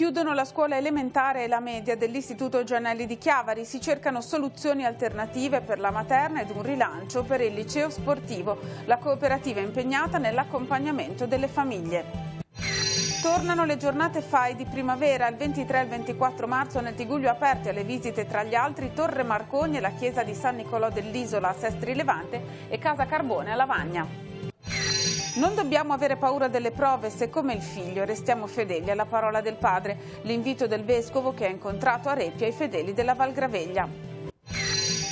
Chiudono la scuola elementare e la media dell'Istituto Giannelli di Chiavari. Si cercano soluzioni alternative per la materna ed un rilancio per il liceo sportivo. La cooperativa è impegnata nell'accompagnamento delle famiglie. Tornano le giornate FAI di primavera, il 23 e il 24 marzo nel Tigullio aperti alle visite tra gli altri Torre Marconi e la chiesa di San Nicolò dell'Isola a Sestri Levante e Casa Carbone a Lavagna. Non dobbiamo avere paura delle prove se come il figlio restiamo fedeli alla parola del padre. L'invito del vescovo che ha incontrato a Reppia i fedeli della Val Graveglia.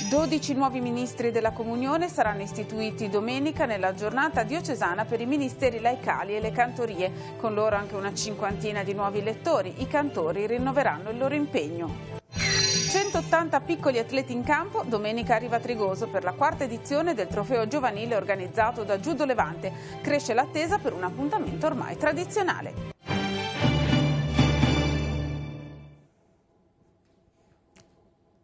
12 nuovi ministri della Comunione saranno istituiti domenica nella giornata diocesana per i ministeri laicali e le cantorie. Con loro anche una cinquantina di nuovi lettori. I cantori rinnoveranno il loro impegno. 180 piccoli atleti in campo, domenica arriva a Trigoso per la quarta edizione del trofeo giovanile organizzato da Judo Levante. Cresce l'attesa per un appuntamento ormai tradizionale.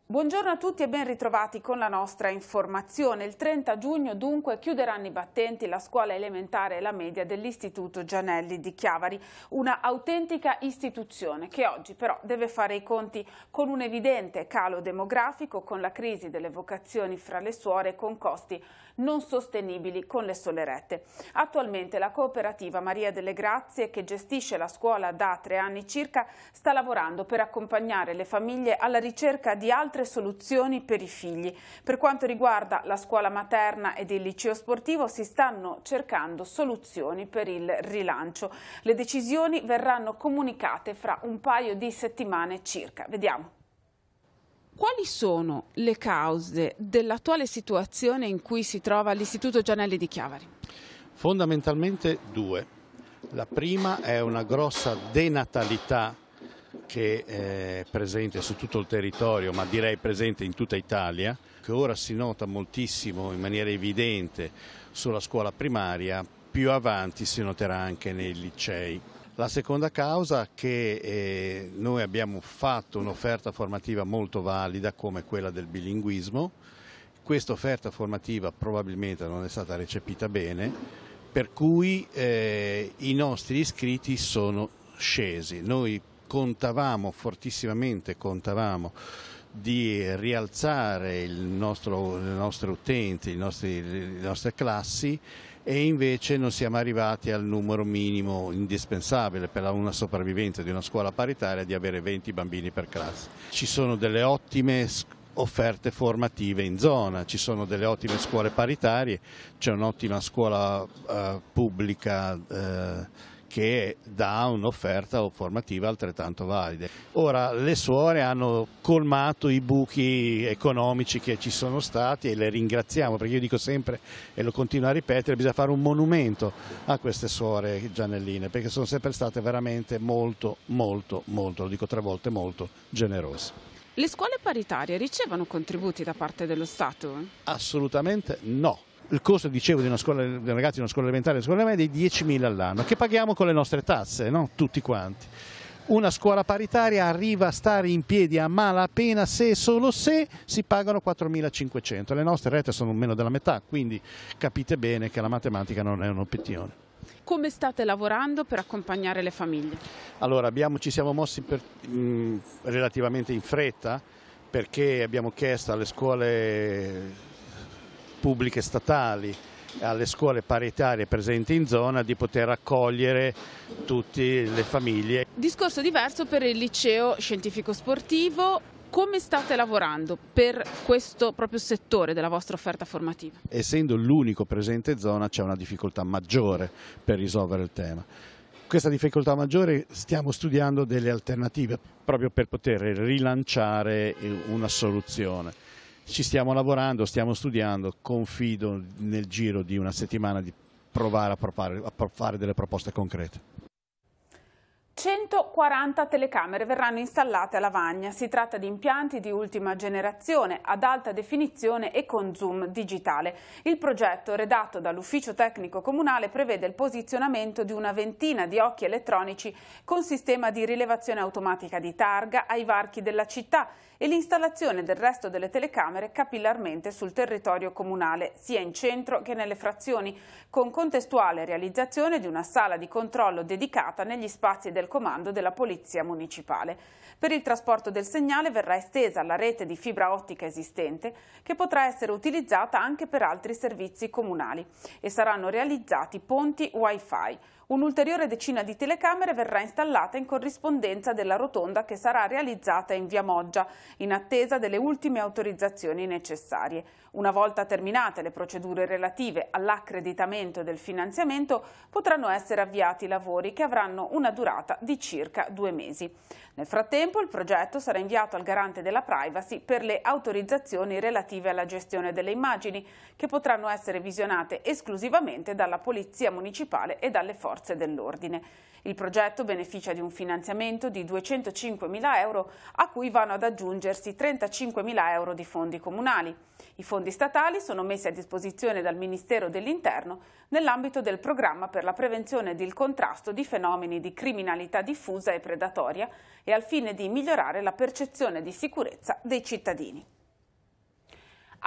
Buongiorno a tutti e ben ritrovati con la nostra informazione. Il 30 giugno dunque chiuderanno i battenti la scuola elementare e la media dell'Istituto Giannelli di Chiavari, una autentica istituzione che oggi però deve fare i conti con un evidente calo demografico, con la crisi delle vocazioni fra le suore e con costi non sostenibili con le sole rette. Attualmente la cooperativa Maria delle Grazie, che gestisce la scuola da 3 anni circa, sta lavorando per accompagnare le famiglie alla ricerca di altre soluzioni per i figli. Per quanto riguarda la scuola materna ed il liceo sportivo si stanno cercando soluzioni per il rilancio. Le decisioni verranno comunicate fra un paio di settimane circa. Vediamo. Quali sono le cause dell'attuale situazione in cui si trova l'Istituto Giannelli di Chiavari? Fondamentalmente due. La prima è una grossa denatalità che è presente su tutto il territorio, ma direi presente in tutta Italia, che ora si nota moltissimo in maniera evidente sulla scuola primaria, più avanti si noterà anche nei licei. La seconda causa è che noi abbiamo fatto un'offerta formativa molto valida come quella del bilinguismo. Questa offerta formativa probabilmente non è stata recepita bene, per cui i nostri iscritti sono scesi. Noi fortissimamente contavamo di rialzare le nostre utenti, le nostre classi, e invece non siamo arrivati al numero minimo indispensabile per una sopravvivenza di una scuola paritaria di avere 20 bambini per classe. Ci sono delle ottime offerte formative in zona, ci sono delle ottime scuole paritarie, c'è un'ottima scuola pubblica che dà un'offerta formativa altrettanto valida. Ora le suore hanno colmato i buchi economici che ci sono stati e le ringraziamo, perché io dico sempre e lo continuo a ripetere, bisogna fare un monumento a queste suore giannelline, perché sono sempre state veramente molto, lo dico 3 volte, molto generose. Le scuole paritarie ricevono contributi da parte dello Stato? Assolutamente no. Il costo, dicevo, di una scuola, dei ragazzi di una scuola elementare e una scuola media è di 10.000 all'anno, che paghiamo con le nostre tasse, no? Tutti quanti. Una scuola paritaria arriva a stare in piedi a malapena se e solo se si pagano 4.500. Le nostre rette sono meno della metà, quindi capite bene che la matematica non è un'opzione. Come state lavorando per accompagnare le famiglie? Allora, ci siamo mossi relativamente in fretta, perché abbiamo chiesto alle scuole pubbliche statali, alle scuole paritarie presenti in zona, di poter accogliere tutte le famiglie. Discorso diverso per il liceo scientifico sportivo. Come state lavorando per questo proprio settore della vostra offerta formativa? Essendo l'unico presente in zona c'è una difficoltà maggiore per risolvere il tema. Questa difficoltà maggiore, stiamo studiando delle alternative proprio per poter rilanciare una soluzione. Ci stiamo lavorando, stiamo studiando, confido nel giro di una settimana di provare a fare delle proposte concrete. 140 telecamere verranno installate a Lavagna. Si tratta di impianti di ultima generazione, ad alta definizione e con zoom digitale. Il progetto, redatto dall'Ufficio Tecnico Comunale, prevede il posizionamento di una ventina di occhi elettronici con sistema di rilevazione automatica di targa ai varchi della città e l'installazione del resto delle telecamere capillarmente sul territorio comunale, sia in centro che nelle frazioni, con contestuale realizzazione di una sala di controllo dedicata negli spazi della del comando della Polizia Municipale. Per il trasporto del segnale verrà estesa la rete di fibra ottica esistente, che potrà essere utilizzata anche per altri servizi comunali, e saranno realizzati ponti Wi-Fi. Un'ulteriore decina di telecamere verrà installata in corrispondenza della rotonda che sarà realizzata in via Moggia, in attesa delle ultime autorizzazioni necessarie. Una volta terminate le procedure relative all'accreditamento del finanziamento, potranno essere avviati i lavori che avranno una durata di circa 2 mesi. Nel frattempo il progetto sarà inviato al Garante della Privacy per le autorizzazioni relative alla gestione delle immagini, che potranno essere visionate esclusivamente dalla Polizia Municipale e dalle forze dell'ordine. Il progetto beneficia di un finanziamento di 205.000 euro, a cui vanno ad aggiungersi 35.000 euro di fondi comunali. I fondi statali sono messi a disposizione dal Ministero dell'Interno nell'ambito del programma per la prevenzione ed il contrasto di fenomeni di criminalità diffusa e predatoria, e al fine di migliorare la percezione di sicurezza dei cittadini.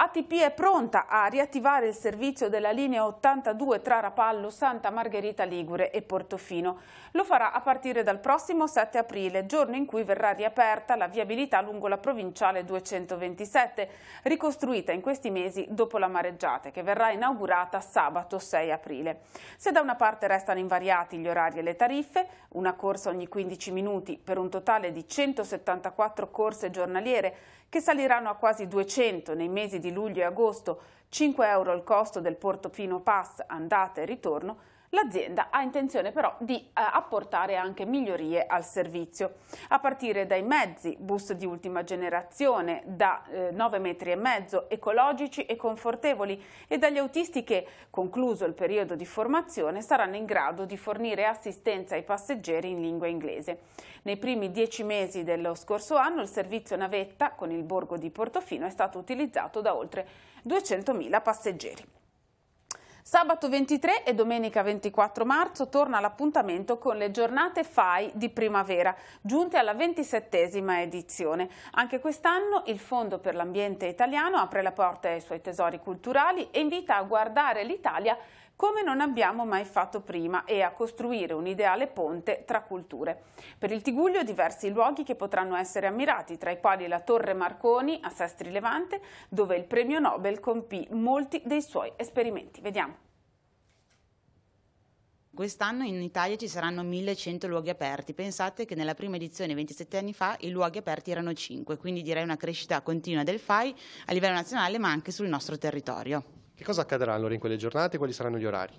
ATP è pronta a riattivare il servizio della linea 82 tra Rapallo, Santa Margherita Ligure e Portofino. Lo farà a partire dal prossimo 7 aprile, giorno in cui verrà riaperta la viabilità lungo la provinciale 227, ricostruita in questi mesi dopo la mareggiata, che verrà inaugurata sabato 6 aprile. Se da una parte restano invariati gli orari e le tariffe, una corsa ogni 15 minuti per un totale di 174 corse giornaliere, che saliranno a quasi 200 nei mesi di luglio e agosto, 5 euro il costo del Portofino Pass andata e ritorno, l'azienda ha intenzione però di apportare anche migliorie al servizio, a partire dai mezzi, bus di ultima generazione da 9,5 metri, ecologici e confortevoli, e dagli autisti che, concluso il periodo di formazione, saranno in grado di fornire assistenza ai passeggeri in lingua inglese. Nei primi 10 mesi dello scorso anno il servizio navetta con il borgo di Portofino è stato utilizzato da oltre 200.000 passeggeri. Sabato 23 e domenica 24 marzo torna l'appuntamento con le giornate FAI di primavera, giunte alla 27ª edizione. Anche quest'anno il Fondo per l'Ambiente Italiano apre le porte ai suoi tesori culturali e invita a guardare l'Italia come non abbiamo mai fatto prima e a costruire un ideale ponte tra culture. Per il Tigullio diversi luoghi che potranno essere ammirati, tra i quali la Torre Marconi a Sestri Levante, dove il premio Nobel compì molti dei suoi esperimenti. Vediamo. Quest'anno in Italia ci saranno 1100 luoghi aperti. Pensate che nella prima edizione 27 anni fa i luoghi aperti erano 5, quindi direi una crescita continua del FAI a livello nazionale ma anche sul nostro territorio. Che cosa accadrà allora in quelle giornate? Quali saranno gli orari?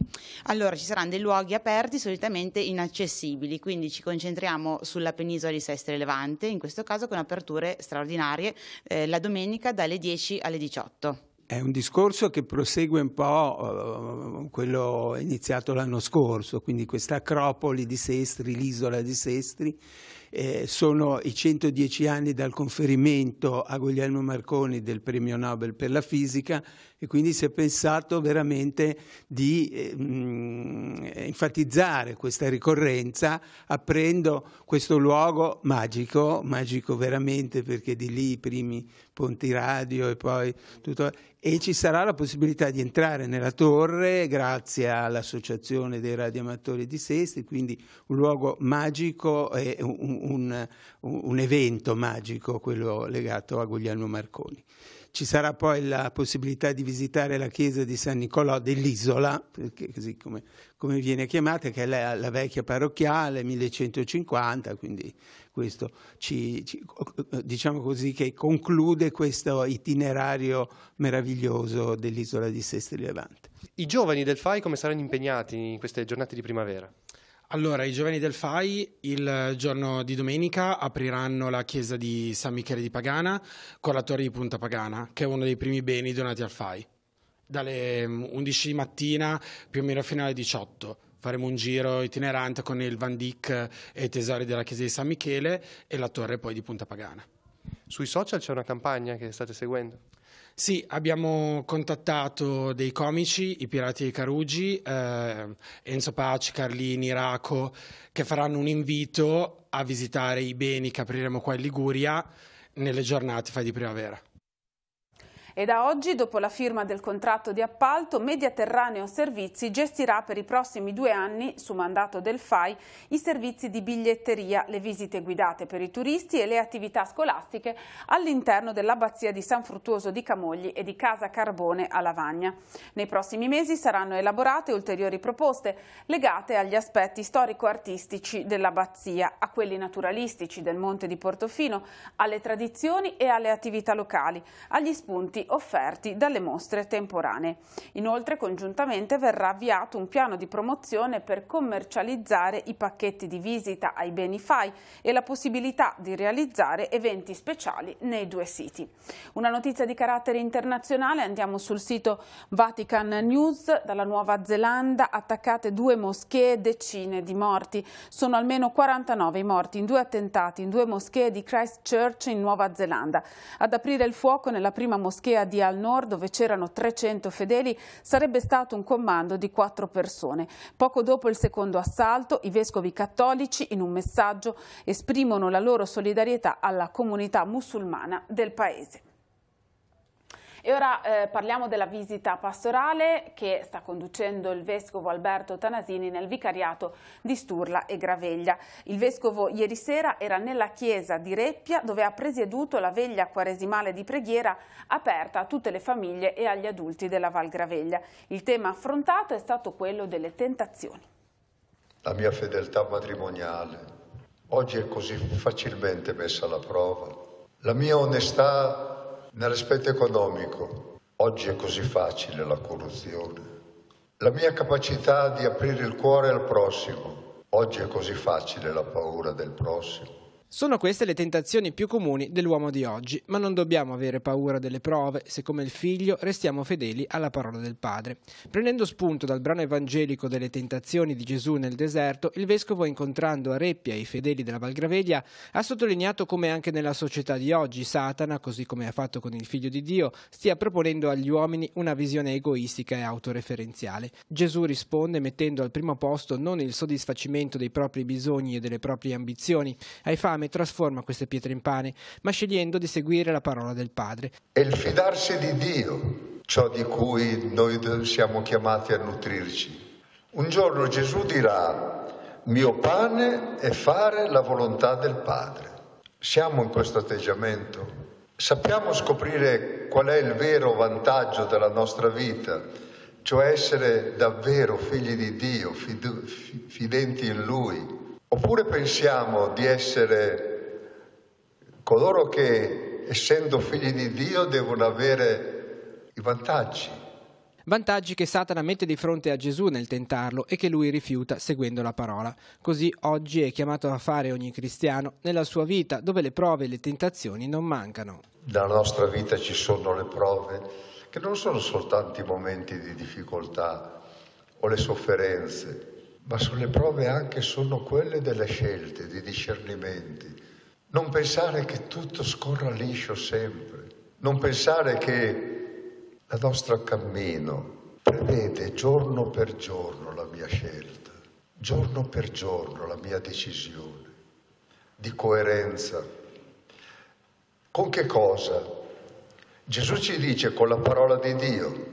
Allora, ci saranno dei luoghi aperti solitamente inaccessibili, quindi ci concentriamo sulla penisola di Sestri Levante, in questo caso con aperture straordinarie la domenica dalle 10 alle 18. È un discorso che prosegue un po' quello iniziato l'anno scorso, quindi questa acropoli di Sestri, l'isola di Sestri, sono i 110 anni dal conferimento a Guglielmo Marconi del premio Nobel per la fisica, e quindi si è pensato veramente di enfatizzare questa ricorrenza aprendo questo luogo magico veramente, perché di lì i primi ponti radio e poi tutto, e ci sarà la possibilità di entrare nella torre grazie all'Associazione dei Radioamatori di Sestri, quindi un luogo magico e un evento magico, quello legato a Guglielmo Marconi. Ci sarà poi la possibilità di visitare la chiesa di San Nicolò dell'Isola, perché così come viene chiamata, che è la vecchia parrocchiale, 1150, quindi questo diciamo così che conclude questo itinerario meraviglioso dell'isola di Sestri Levante. I giovani del FAI come saranno impegnati in queste giornate di primavera? Allora, i giovani del FAI il giorno di domenica apriranno la chiesa di San Michele di Pagana con la torre di Punta Pagana, che è uno dei primi beni donati al FAI. Dalle 11 di mattina più o meno fino alle 18 faremo un giro itinerante con il Van Dyck e i tesori della chiesa di San Michele e la torre poi di Punta Pagana. Sui social c'è una campagna che state seguendo? Sì, abbiamo contattato dei comici, i Pirati dei Carugi, Enzo Paci, Carlini, Raco, che faranno un invito a visitare i beni che apriremo qua in Liguria nelle giornate FAI di primavera. E da oggi, dopo la firma del contratto di appalto, Mediaterraneo Servizi gestirà per i prossimi 2 anni, su mandato del FAI, i servizi di biglietteria, le visite guidate per i turisti e le attività scolastiche all'interno dell'abbazia di San Fruttuoso di Camogli e di Casa Carbone a Lavagna. Nei prossimi mesi saranno elaborate ulteriori proposte legate agli aspetti storico-artistici dell'abbazia, a quelli naturalistici del Monte di Portofino, alle tradizioni e alle attività locali, agli spunti offerti dalle mostre temporanee. Inoltre, congiuntamente verrà avviato un piano di promozione per commercializzare i pacchetti di visita ai beni FAI e la possibilità di realizzare eventi speciali nei 2 siti. Una notizia di carattere internazionale, andiamo sul sito Vatican News. Dalla Nuova Zelanda attaccate 2 moschee, decine di morti. Sono almeno 49 i morti in 2 attentati in 2 moschee di Christchurch in Nuova Zelanda. Ad aprire il fuoco nella prima moschea di Al Noor, dove c'erano 300 fedeli, sarebbe stato un comando di 4 persone. Poco dopo il secondo assalto, i vescovi cattolici, in un messaggio, esprimono la loro solidarietà alla comunità musulmana del paese. E ora parliamo della visita pastorale che sta conducendo il vescovo Alberto Tanasini nel vicariato di Sturla e Graveglia. Il vescovo ieri sera era nella chiesa di Reppia, dove ha presieduto la veglia quaresimale di preghiera aperta a tutte le famiglie e agli adulti della Val Graveglia. Il tema affrontato è stato quello delle tentazioni. La mia fedeltà matrimoniale oggi è così facilmente messa alla prova. La mia onestà nell'aspetto economico, oggi è così facile la corruzione. La mia capacità di aprire il cuore al prossimo, oggi è così facile la paura del prossimo. Sono queste le tentazioni più comuni dell'uomo di oggi, ma non dobbiamo avere paura delle prove se, come il figlio, restiamo fedeli alla parola del Padre. Prendendo spunto dal brano evangelico delle tentazioni di Gesù nel deserto, il vescovo, incontrando a Reppia i fedeli della Val Graveglia, ha sottolineato come anche nella società di oggi Satana, così come ha fatto con il Figlio di Dio, stia proponendo agli uomini una visione egoistica e autoreferenziale. Gesù risponde mettendo al primo posto non il soddisfacimento dei propri bisogni e delle proprie ambizioni, hai fame, trasforma queste pietre in pane, ma scegliendo di seguire la parola del Padre. E il fidarsi di Dio, ciò di cui noi siamo chiamati a nutrirci. Un giorno Gesù dirà: mio pane è fare la volontà del Padre. Siamo in questo atteggiamento? Sappiamo scoprire qual è il vero vantaggio della nostra vita, cioè essere davvero figli di Dio, fidenti in Lui? Oppure pensiamo di essere coloro che, essendo figli di Dio, devono avere i vantaggi? Vantaggi che Satana mette di fronte a Gesù nel tentarlo e che lui rifiuta seguendo la parola. Così oggi è chiamato a fare ogni cristiano nella sua vita, dove le prove e le tentazioni non mancano. Nella nostra vita ci sono le prove, che non sono soltanto i momenti di difficoltà o le sofferenze, ma sulle prove anche sono quelle delle scelte, dei discernimenti. Non pensare che tutto scorra liscio sempre. Non pensare che il nostro cammino prevede giorno per giorno la mia scelta, giorno per giorno la mia decisione di coerenza. Con che cosa? Gesù ci dice con la parola di Dio.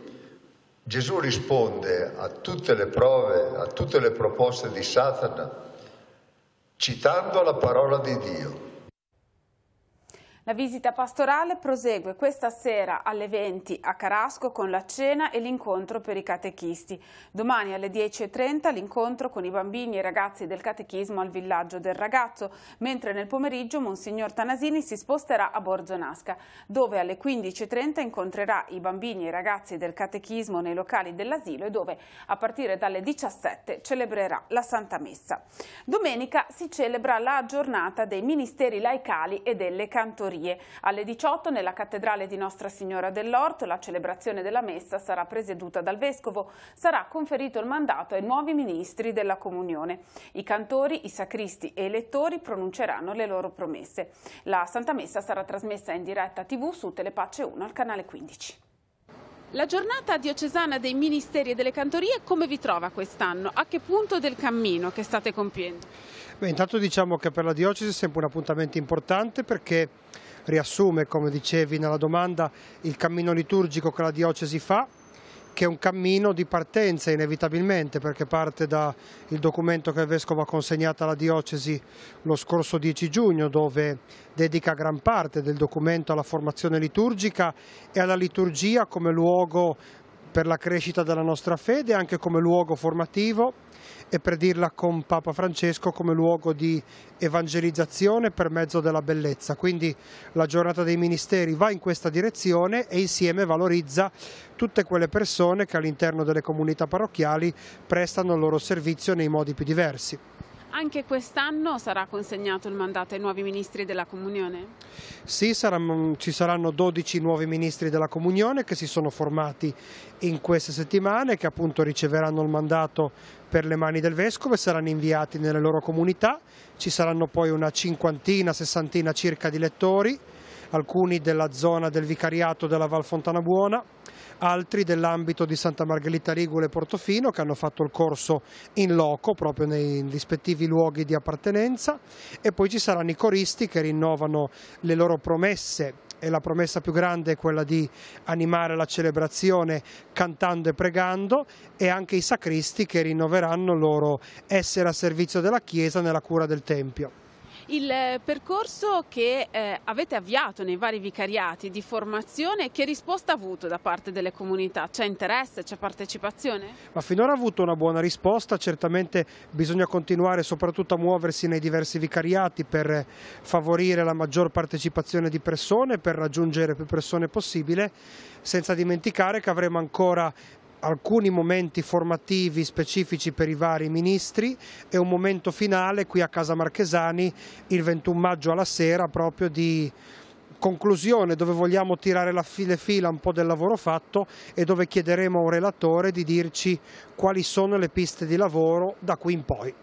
Gesù risponde a tutte le prove, a tutte le proposte di Satana, citando la parola di Dio. La visita pastorale prosegue questa sera alle 20 a Carasco con la cena e l'incontro per i catechisti. Domani alle 10:30 l'incontro con i bambini e i ragazzi del catechismo al villaggio del ragazzo, mentre nel pomeriggio Monsignor Tanasini si sposterà a Borzonasca, dove alle 15:30 incontrerà i bambini e i ragazzi del catechismo nei locali dell'asilo e dove a partire dalle 17 celebrerà la Santa Messa. Domenica si celebra la giornata dei ministeri laicali e delle cantorie. Alle 18 nella cattedrale di Nostra Signora dell'Orto la celebrazione della messa sarà presieduta dal vescovo. Sarà conferito il mandato ai nuovi ministri della comunione. I cantori, i sacristi e i lettori pronunceranno le loro promesse. La Santa Messa sarà trasmessa in diretta TV su Telepace 1 al canale 15. La giornata diocesana dei ministeri e delle cantorie come vi trova quest'anno? A che punto del cammino che state compiendo? Beh, intanto diciamo che per la diocesi è sempre un appuntamento importante perché riassume, come dicevi nella domanda, il cammino liturgico che la diocesi fa, che è un cammino di partenza inevitabilmente, perché parte dal documento che il Vescovo ha consegnato alla diocesi lo scorso 10 giugno, dove dedica gran parte del documento alla formazione liturgica e alla liturgia come luogo per la crescita della nostra fede, anche come luogo formativo, e per dirla con Papa Francesco come luogo di evangelizzazione per mezzo della bellezza. Quindi la giornata dei ministeri va in questa direzione e insieme valorizza tutte quelle persone che all'interno delle comunità parrocchiali prestano il loro servizio nei modi più diversi. Anche quest'anno sarà consegnato il mandato ai nuovi ministri della Comunione? Sì, ci saranno 12 nuovi ministri della Comunione che si sono formati in queste settimane, che appunto riceveranno il mandato per le mani del Vescovo e saranno inviati nelle loro comunità. Ci saranno poi una 50, 60 circa di lettori, alcuni della zona del vicariato della Val Fontana Buona, altri dell'ambito di Santa Margherita Rigule e Portofino, che hanno fatto il corso in loco proprio nei rispettivi luoghi di appartenenza, e poi ci saranno i coristi che rinnovano le loro promesse, e la promessa più grande è quella di animare la celebrazione cantando e pregando, e anche i sacristi che rinnoveranno il loro essere a servizio della Chiesa nella cura del Tempio. Il percorso che avete avviato nei vari vicariati di formazione, che risposta ha avuto da parte delle comunità? C'è interesse, c'è partecipazione? Ma finora ha avuto una buona risposta, certamente bisogna continuare soprattutto a muoversi nei diversi vicariati per favorire la maggior partecipazione di persone, per raggiungere più persone possibile, senza dimenticare che avremo ancora alcuni momenti formativi specifici per i vari ministri e un momento finale qui a Casa Marchesani il 21 maggio alla sera, proprio di conclusione, dove vogliamo tirare le fila un po' del lavoro fatto e dove chiederemo a un relatore di dirci quali sono le piste di lavoro da qui in poi.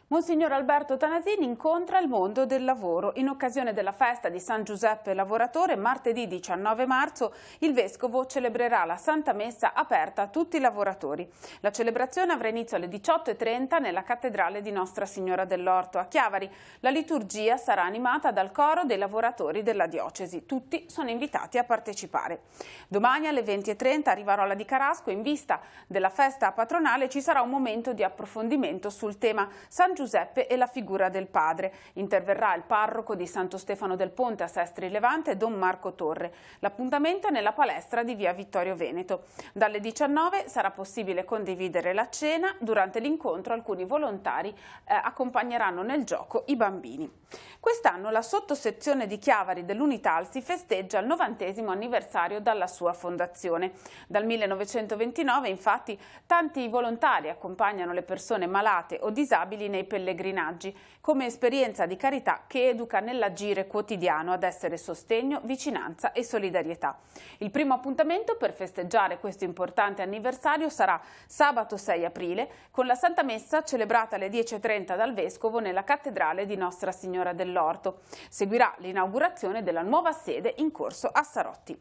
Monsignor Alberto Tanasini incontra il mondo del lavoro. In occasione della festa di San Giuseppe Lavoratore, martedì 19 marzo, il Vescovo celebrerà la Santa Messa aperta a tutti i lavoratori. La celebrazione avrà inizio alle 18:30 nella Cattedrale di Nostra Signora dell'Orto a Chiavari. La liturgia sarà animata dal coro dei lavoratori della diocesi. Tutti sono invitati a partecipare. Domani alle 20:30 a Rivarola di Carasco, in vista della festa patronale, ci sarà un momento di approfondimento sul tema San Giuseppe e la figura del padre. Interverrà il parroco di Santo Stefano del Ponte a Sestri Levante, Don Marco Torre. L'appuntamento è nella palestra di via Vittorio Veneto. Dalle 19 sarà possibile condividere la cena. Durante l'incontro alcuni volontari accompagneranno nel gioco i bambini. Quest'anno la sottosezione di Chiavari dell'Unitalsi festeggia il 90° anniversario dalla sua fondazione. Dal 1929 infatti tanti volontari accompagnano le persone malate o disabili nei pellegrinaggi, come esperienza di carità che educa nell'agire quotidiano ad essere sostegno, vicinanza e solidarietà. Il primo appuntamento per festeggiare questo importante anniversario sarà sabato 6 aprile con la Santa Messa celebrata alle 10:30 dal Vescovo nella Cattedrale di Nostra Signora dell'Orto. Seguirà l'inaugurazione della nuova sede in corso a Sarotti.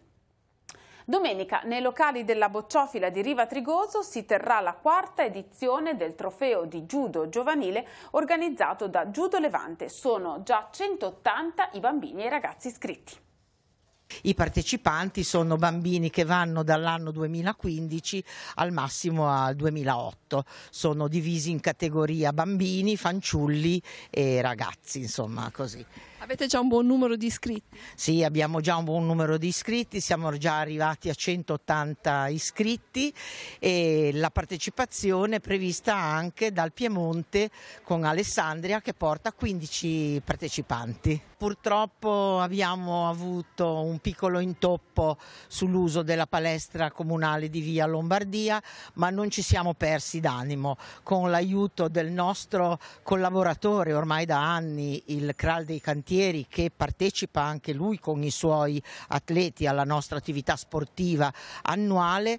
Domenica nei locali della Bocciofila di Riva Trigoso si terrà la 4ª edizione del trofeo di judo giovanile organizzato da Judo Levante. Sono già 180 i bambini e i ragazzi iscritti. I partecipanti sono bambini che vanno dall'anno 2015 al massimo al 2008. Sono divisi in categoria bambini, fanciulli e ragazzi, insomma così. Avete già un buon numero di iscritti? Sì, abbiamo già un buon numero di iscritti, siamo già arrivati a 180 iscritti e la partecipazione è prevista anche dal Piemonte con Alessandria che porta 15 partecipanti. Purtroppo abbiamo avuto un piccolo intoppo sull'uso della palestra comunale di via Lombardia, ma non ci siamo persi d'animo. Con l'aiuto del nostro collaboratore ormai da anni, il Kral dei Cantieri, che partecipa anche lui con i suoi atleti alla nostra attività sportiva annuale,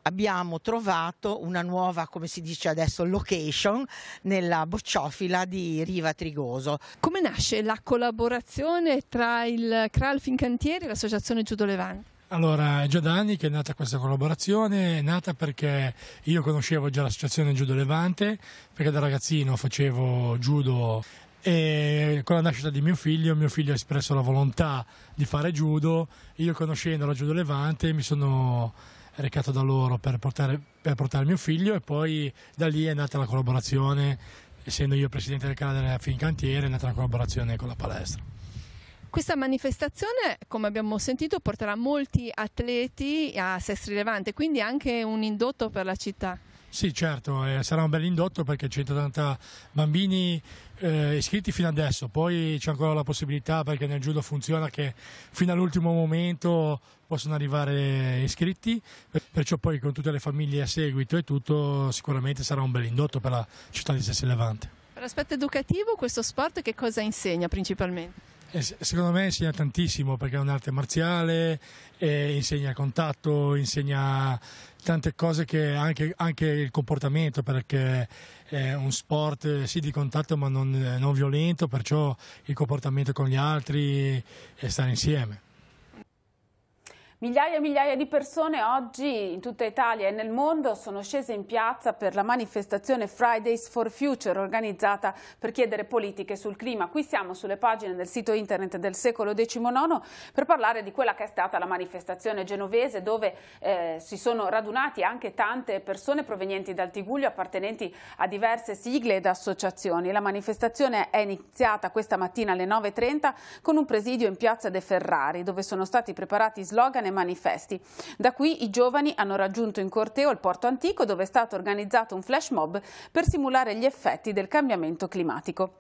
abbiamo trovato una nuova, come si dice adesso, location nella Bocciofila di Riva Trigoso. Come nasce la collaborazione tra il Kral Fincantieri e l'associazione Judo Levante? Allora, è già da anni che è nata questa collaborazione, è nata perché io conoscevo già l'associazione Judo Levante, perché da ragazzino facevo judo e con la nascita di mio figlio ha espresso la volontà di fare judo. Io, conoscendo la Judo Levante, mi sono recato da loro per portare mio figlio, e poi da lì è nata la collaborazione. Essendo io presidente del canale della Fincantieri, è nata la collaborazione con la palestra. Questa manifestazione, come abbiamo sentito, porterà molti atleti a Sestri Levante, quindi anche un indotto per la città. Sì, certo, sarà un bel indotto perché 180 bambini iscritti fino adesso, poi c'è ancora la possibilità, perché nel judo funziona che fino all'ultimo momento possono arrivare iscritti, perciò poi con tutte le famiglie a seguito e tutto sicuramente sarà un bel indotto per la città di Sestri Levante. Per l'aspetto educativo, questo sport che cosa insegna principalmente? Secondo me insegna tantissimo, perché è un'arte marziale, insegna contatto, insegna tante cose, che anche il comportamento, perché è un sport sì di contatto ma non violento, perciò il comportamento con gli altri e stare insieme. Migliaia e migliaia di persone oggi in tutta Italia e nel mondo sono scese in piazza per la manifestazione Fridays for Future, organizzata per chiedere politiche sul clima. Qui siamo sulle pagine del sito internet del Secolo XIX per parlare di quella che è stata la manifestazione genovese, dove si sono radunati anche tante persone provenienti dal Tigullio, appartenenti a diverse sigle ed associazioni. La manifestazione è iniziata questa mattina alle 9:30 con un presidio in piazza De Ferrari, dove sono stati preparati slogan e manifesti. Da qui i giovani hanno raggiunto in corteo il Porto Antico, dove è stato organizzato un flash mob per simulare gli effetti del cambiamento climatico.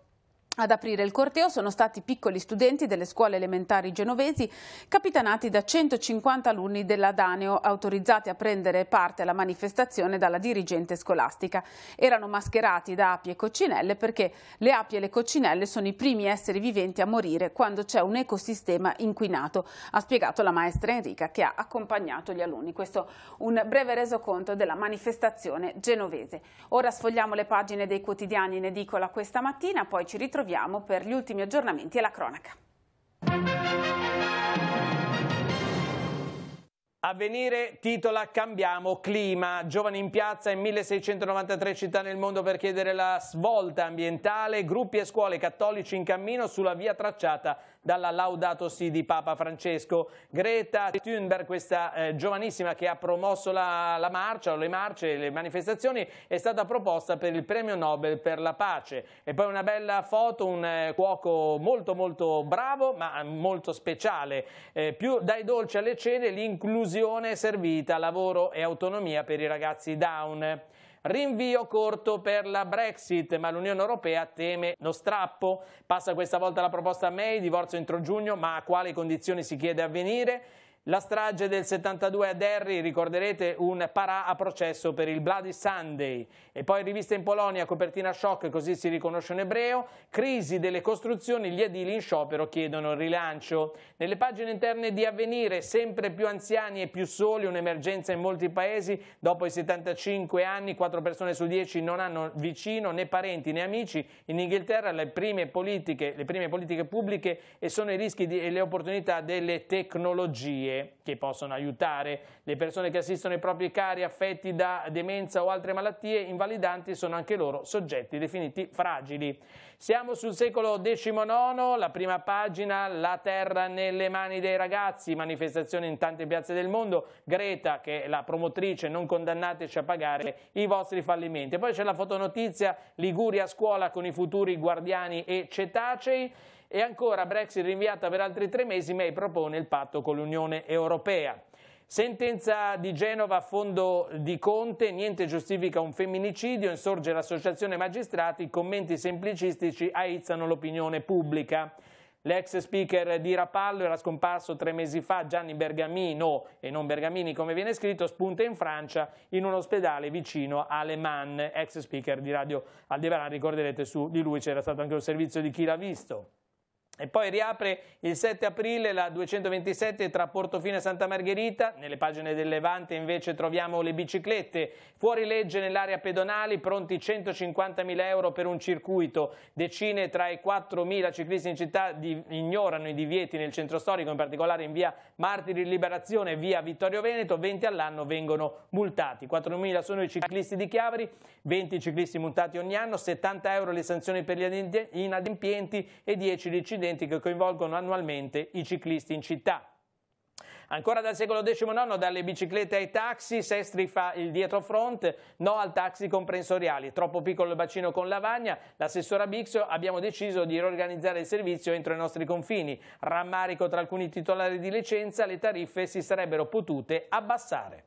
Ad aprire il corteo sono stati piccoli studenti delle scuole elementari genovesi, capitanati da 150 alunni della Daneo, autorizzati a prendere parte alla manifestazione dalla dirigente scolastica. Erano mascherati da api e coccinelle, perché le api e le coccinelle sono i primi esseri viventi a morire quando c'è un ecosistema inquinato, ha spiegato la maestra Enrica, che ha accompagnato gli alunni. Questo un breve resoconto della manifestazione genovese. Ora sfogliamo le pagine dei quotidiani in edicola questa mattina, poi ci ritroviamo per gli ultimi aggiornamenti e la cronaca. Avvenire titola "Cambiamo clima". Giovani in piazza in 1693 città nel mondo per chiedere la svolta ambientale. Gruppi e scuole cattolici in cammino sulla via tracciata dalla Laudato Si di Papa Francesco. Greta Thunberg, questa giovanissima che ha promosso la marcia, o le marce, le manifestazioni, è stata proposta per il premio Nobel per la pace. E poi una bella foto, un cuoco molto molto bravo ma molto speciale. Più dai dolci alle cene, l'inclusione servita, lavoro e autonomia per i ragazzi Down. Rinvio corto per la Brexit, ma l'Unione Europea teme lo strappo. Passa questa volta la proposta May, divorzio entro giugno, ma a quali condizioni si chiede avvenire? La strage del 72 a Derry, ricorderete, un parà a processo per il Bloody Sunday. E poi rivista in Polonia, copertina shock, così si riconosce un ebreo. Crisi delle costruzioni, gli edili in sciopero chiedono il rilancio. Nelle pagine interne di Avvenire, sempre più anziani e più soli, un'emergenza in molti paesi. Dopo i 75 anni, 4 persone su 10 non hanno vicino né parenti né amici. In Inghilterra le prime politiche pubbliche, e sono i rischi e le opportunità delle tecnologie che possono aiutare. Le persone che assistono i propri cari affetti da demenza o altre malattie invalidanti sono anche loro soggetti definiti fragili. Siamo sul secolo XIX, la prima pagina, la terra nelle mani dei ragazzi, manifestazioni in tante piazze del mondo. Greta, che è la promotrice, non condannateci a pagare i vostri fallimenti. E poi c'è la fotonotizia, Liguria a scuola con i futuri guardiani e cetacei. E ancora Brexit rinviata per altri 3 mesi, May propone il patto con l'Unione Europea. Sentenza di Genova a fondo di Conte, niente giustifica un femminicidio, insorge l'associazione magistrati, commenti semplicistici aizzano l'opinione pubblica. L'ex speaker di Rapallo era scomparso 3 mesi fa, Gianni Bergamino, e non Bergamini come viene scritto, spunta in Francia in un ospedale vicino a Le Mans. Ex speaker di Radio Aldebaran, ricorderete, su di lui c'era stato anche un servizio di Chi l'ha visto. E poi riapre il 7 aprile la 227 tra Portofino e Santa Margherita. Nelle pagine del Levante invece troviamo le biciclette. Fuori legge nell'area pedonali, pronti 150.000 euro per un circuito. Decine tra i 4.000 ciclisti in città ignorano i divieti nel centro storico, in particolare in via Martiri Liberazione e via Vittorio Veneto. 20 all'anno vengono multati. 4.000 sono i ciclisti di Chiavari, 20 ciclisti multati ogni anno, 70 euro le sanzioni per gli inadempienti e 10 gli incidenti che coinvolgono annualmente i ciclisti in città. Ancora dal secolo XIX, dalle biciclette ai taxi, Sestri fa il dietrofront, no al taxi comprensoriali, troppo piccolo il bacino con lavagna, l'assessora Bixio, abbiamo deciso di riorganizzare il servizio entro i nostri confini, rammarico tra alcuni titolari di licenza, le tariffe si sarebbero potute abbassare.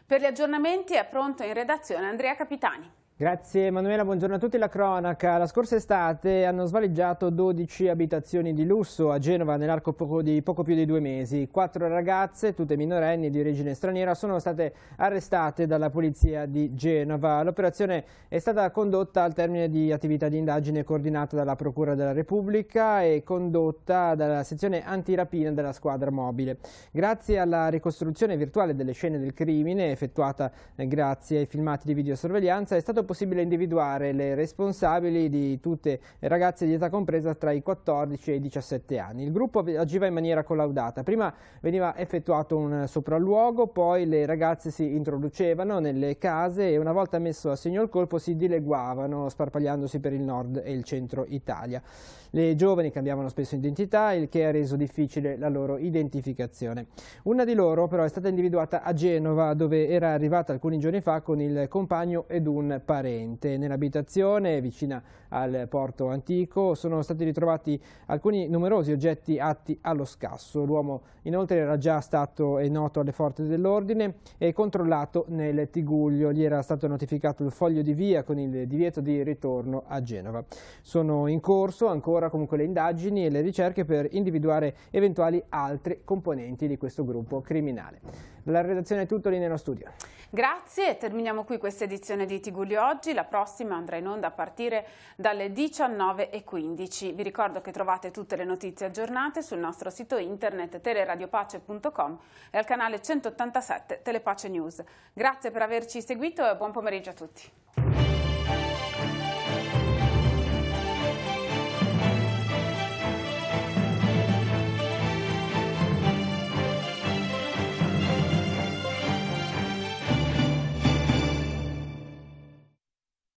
Per gli aggiornamenti è pronto in redazione Andrea Capitani. Grazie Emanuela, buongiorno a tutti. La cronaca. La scorsa estate hanno svaligiato 12 abitazioni di lusso a Genova nell'arco di poco più di 2 mesi. 4 ragazze, tutte minorenni di origine straniera, sono state arrestate dalla polizia di Genova. L'operazione è stata condotta al termine di attività di indagine coordinata dalla Procura della Repubblica e condotta dalla sezione antirapina della squadra mobile. Grazie alla ricostruzione virtuale delle scene del crimine effettuata grazie ai filmati di videosorveglianza è stato possibile individuare le responsabili di tutte le ragazze di età compresa tra i 14 e i 17 anni. Il gruppo agiva in maniera collaudata. Prima veniva effettuato un sopralluogo, poi le ragazze si introducevano nelle case e una volta messo a segno il colpo si dileguavano sparpagliandosi per il nord e il centro Italia. Le giovani cambiavano spesso identità, il che ha reso difficile la loro identificazione. Una di loro però è stata individuata a Genova, dove era arrivata alcuni giorni fa con il compagno ed un parente. Nell'abitazione vicina al porto antico sono stati ritrovati alcuni numerosi oggetti atti allo scasso. L'uomo inoltre era già stato noto alle forze dell'ordine e controllato nel Tiguglio. Gli era stato notificato il foglio di via con il divieto di ritorno a Genova. Sono in corso ancora comunque le indagini e le ricerche per individuare eventuali altri componenti di questo gruppo criminale. Dalla redazione è tutto, linea nello studio. Grazie, terminiamo qui questa edizione di Tigullio Oggi. La prossima andrà in onda a partire dalle 19:15. Vi ricordo che trovate tutte le notizie aggiornate sul nostro sito internet teleradiopace.com e al canale 187 Telepace News. Grazie per averci seguito e buon pomeriggio a tutti.